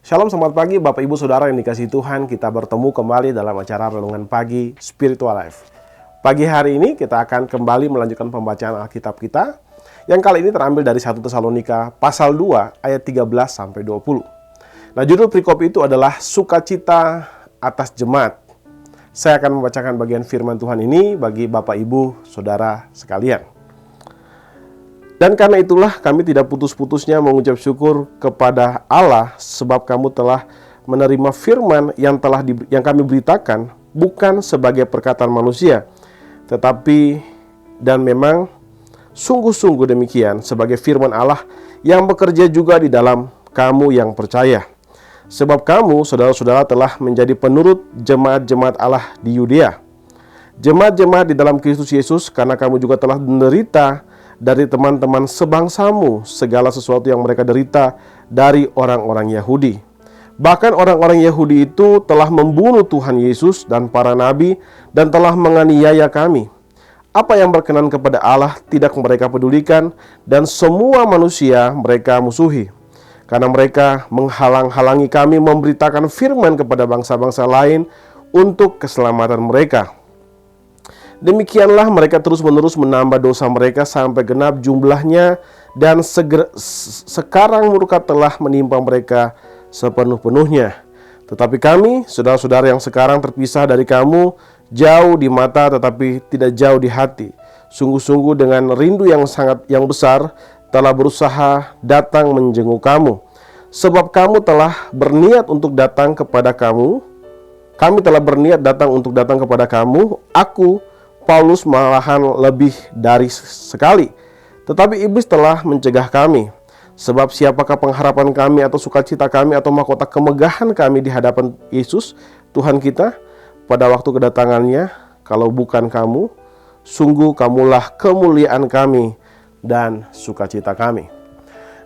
Shalom, selamat pagi Bapak Ibu Saudara yang dikasihi Tuhan. Kita bertemu kembali dalam acara Renungan Pagi Spiritual Life. Pagi hari ini kita akan kembali melanjutkan pembacaan Alkitab kita, yang kali ini terambil dari 1 Tesalonika pasal 2 ayat 13-20. Nah, judul perikop itu adalah Sukacita atas Jemaat. Saya akan membacakan bagian firman Tuhan ini bagi Bapak Ibu Saudara sekalian. Dan karena itulah kami tidak putus-putusnya mengucap syukur kepada Allah, sebab kamu telah menerima firman yang kami beritakan, bukan sebagai perkataan manusia, tetapi dan memang sungguh-sungguh demikian sebagai firman Allah yang bekerja juga di dalam kamu yang percaya. Sebab kamu, saudara-saudara, telah menjadi penurut jemaat-jemaat Allah di Yudea, jemaat-jemaat di dalam Kristus Yesus, karena kamu juga telah menderita dari teman-teman sebangsamu segala sesuatu yang mereka derita dari orang-orang Yahudi. Bahkan orang-orang Yahudi itu telah membunuh Tuhan Yesus dan para nabi dan telah menganiaya kami. Apa yang berkenan kepada Allah tidak mereka pedulikan, dan semua manusia mereka musuhi. Karena mereka menghalang-halangi kami memberitakan firman kepada bangsa-bangsa lain untuk keselamatan mereka. Demikianlah mereka terus-menerus menambah dosa mereka sampai genap jumlahnya, dan sekarang murka telah menimpa mereka sepenuh-penuhnya. Tetapi kami, saudara-saudara yang sekarang terpisah dari kamu, jauh di mata tetapi tidak jauh di hati, sungguh-sungguh dengan rindu yang besar telah berusaha datang menjenguk kamu. Sebab kamu telah berniat untuk datang kepada kami telah berniat datang untuk datang kepada kamu, aku Paulus malahan lebih dari sekali. Tetapi iblis telah mencegah kami. Sebab siapakah pengharapan kami atau sukacita kami atau mahkota kemegahan kami di hadapan Yesus Tuhan kita pada waktu kedatangannya, kalau bukan kamu? Sungguh kamulah kemuliaan kami dan sukacita kami.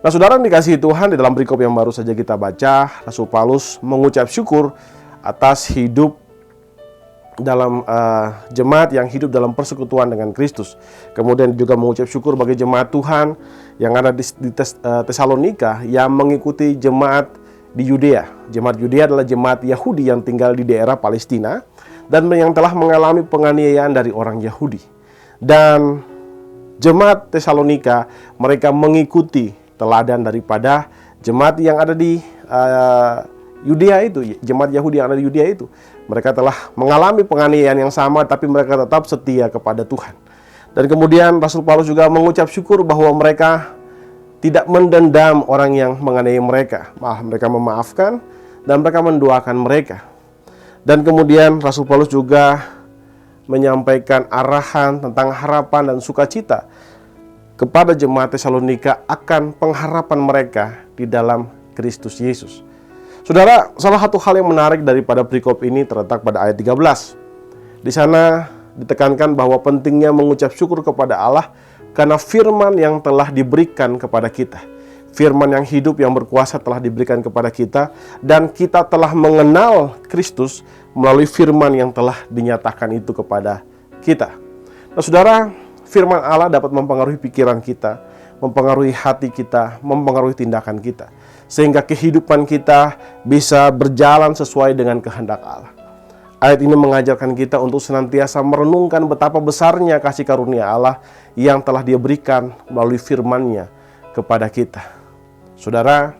Nah, saudara yang dikasihi Tuhan, di dalam perikop yang baru saja kita baca, Rasul Paulus mengucap syukur atas hidup dalam jemaat yang hidup dalam persekutuan dengan Kristus. Kemudian juga mengucap syukur bagi jemaat Tuhan yang ada di Tesalonika yang mengikuti jemaat di Yudea. Jemaat Yudea adalah jemaat Yahudi yang tinggal di daerah Palestina dan yang telah mengalami penganiayaan dari orang Yahudi. Dan jemaat Tesalonika, mereka mengikuti teladan daripada jemaat yang ada di Yudea itu, jemaat Yahudi yang ada di Yudea itu. Mereka telah mengalami penganiayaan yang sama, tapi mereka tetap setia kepada Tuhan. Dan kemudian Rasul Paulus juga mengucap syukur bahwa mereka tidak mendendam orang yang menganiaya mereka, malah mereka memaafkan dan mereka mendoakan mereka. Dan kemudian Rasul Paulus juga menyampaikan arahan tentang harapan dan sukacita kepada jemaat Tesalonika akan pengharapan mereka di dalam Kristus Yesus. Saudara, salah satu hal yang menarik daripada perikop ini terletak pada ayat 13. Di sana ditekankan bahwa pentingnya mengucap syukur kepada Allah karena firman yang telah diberikan kepada kita. Firman yang hidup, yang berkuasa telah diberikan kepada kita, dan kita telah mengenal Kristus melalui firman yang telah dinyatakan itu kepada kita. Nah, saudara, firman Allah dapat mempengaruhi pikiran kita, mempengaruhi hati kita, mempengaruhi tindakan kita, sehingga kehidupan kita bisa berjalan sesuai dengan kehendak Allah. Ayat ini mengajarkan kita untuk senantiasa merenungkan betapa besarnya kasih karunia Allah yang telah Dia berikan melalui firman-Nya kepada kita. Saudara,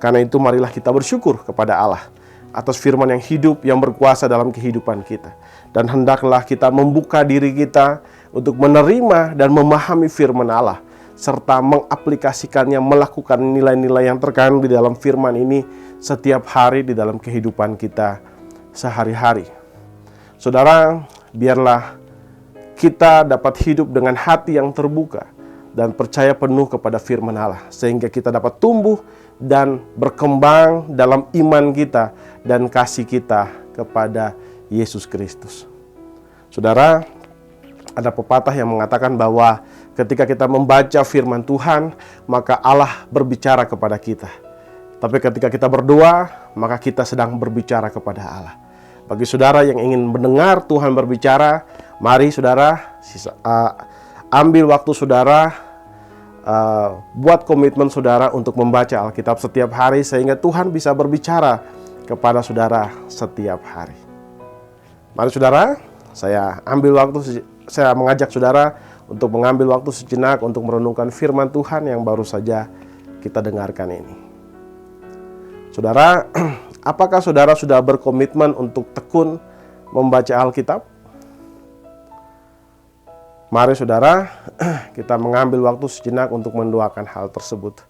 karena itu marilah kita bersyukur kepada Allah atas firman yang hidup, yang berkuasa dalam kehidupan kita. Dan hendaklah kita membuka diri kita untuk menerima dan memahami firman Allah, serta mengaplikasikannya, melakukan nilai-nilai yang terkandung di dalam firman ini setiap hari di dalam kehidupan kita sehari-hari. Saudara, biarlah kita dapat hidup dengan hati yang terbuka dan percaya penuh kepada firman Allah, sehingga kita dapat tumbuh dan berkembang dalam iman kita dan kasih kita kepada Yesus Kristus. Saudara, ada pepatah yang mengatakan bahwa ketika kita membaca firman Tuhan, maka Allah berbicara kepada kita. Tapi ketika kita berdoa, maka kita sedang berbicara kepada Allah. Bagi saudara yang ingin mendengar Tuhan berbicara, mari saudara ambil waktu saudara buat komitmen saudara untuk membaca Alkitab setiap hari, sehingga Tuhan bisa berbicara kepada saudara setiap hari. Mari saudara, saya mengajak saudara untuk mengambil waktu sejenak untuk merenungkan firman Tuhan yang baru saja kita dengarkan ini. Saudara, apakah saudara sudah berkomitmen untuk tekun membaca Alkitab? Mari saudara, kita mengambil waktu sejenak untuk mendoakan hal tersebut.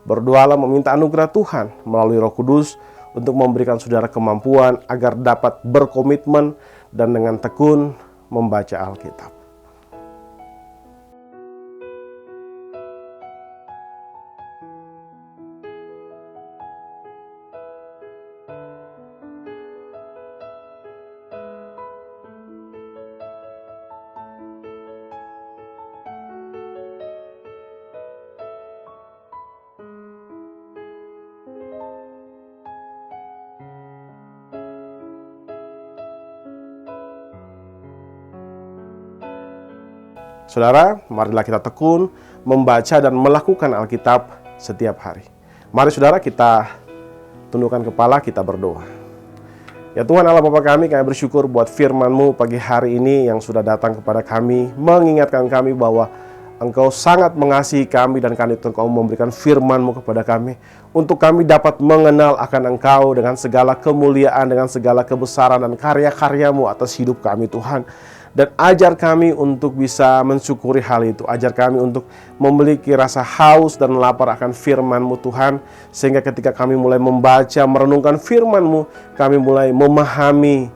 Berdoalah meminta anugerah Tuhan melalui Roh Kudus untuk memberikan saudara kemampuan agar dapat berkomitmen dan dengan tekun membaca Alkitab. Saudara, marilah kita tekun membaca dan melakukan Alkitab setiap hari. Mari saudara, kita tundukkan kepala, kita berdoa. Ya Tuhan Allah Bapa kami bersyukur buat firman-Mu pagi hari ini yang sudah datang kepada kami, mengingatkan kami bahwa Engkau sangat mengasihi kami dan karena itu Engkau memberikan firman-Mu kepada kami untuk kami dapat mengenal akan Engkau dengan segala kemuliaan, dengan segala kebesaran dan karya-karya-Mu atas hidup kami Tuhan. Dan ajar kami untuk bisa mensyukuri hal itu. Ajar kami untuk memiliki rasa haus dan lapar akan firman-Mu Tuhan. Sehingga ketika kami mulai membaca, merenungkan firman-Mu, kami mulai memahami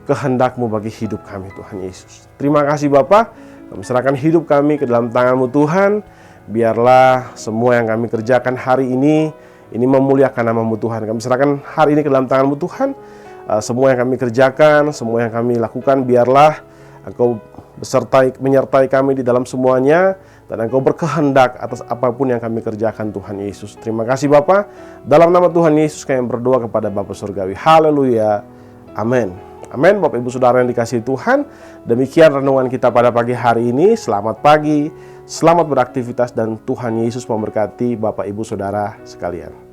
kehendak-Mu bagi hidup kami Tuhan Yesus. Terima kasih Bapa. Kami serahkan hidup kami ke dalam tangan-Mu Tuhan. Biarlah semua yang kami kerjakan hari ini memuliakan nama-Mu Tuhan. Kami serahkan hari ini ke dalam tangan-Mu Tuhan. Semua yang kami kerjakan, semua yang kami lakukan, biarlah Engkau menyertai kami di dalam semuanya, dan Engkau berkehendak atas apapun yang kami kerjakan Tuhan Yesus. Terima kasih Bapa. Dalam nama Tuhan Yesus kami berdoa kepada Bapa Surgawi. Haleluya. Amin. Amin. Bapak Ibu Saudara yang dikasihi Tuhan, demikian renungan kita pada pagi hari ini. Selamat pagi, selamat beraktivitas, dan Tuhan Yesus memberkati Bapak Ibu Saudara sekalian.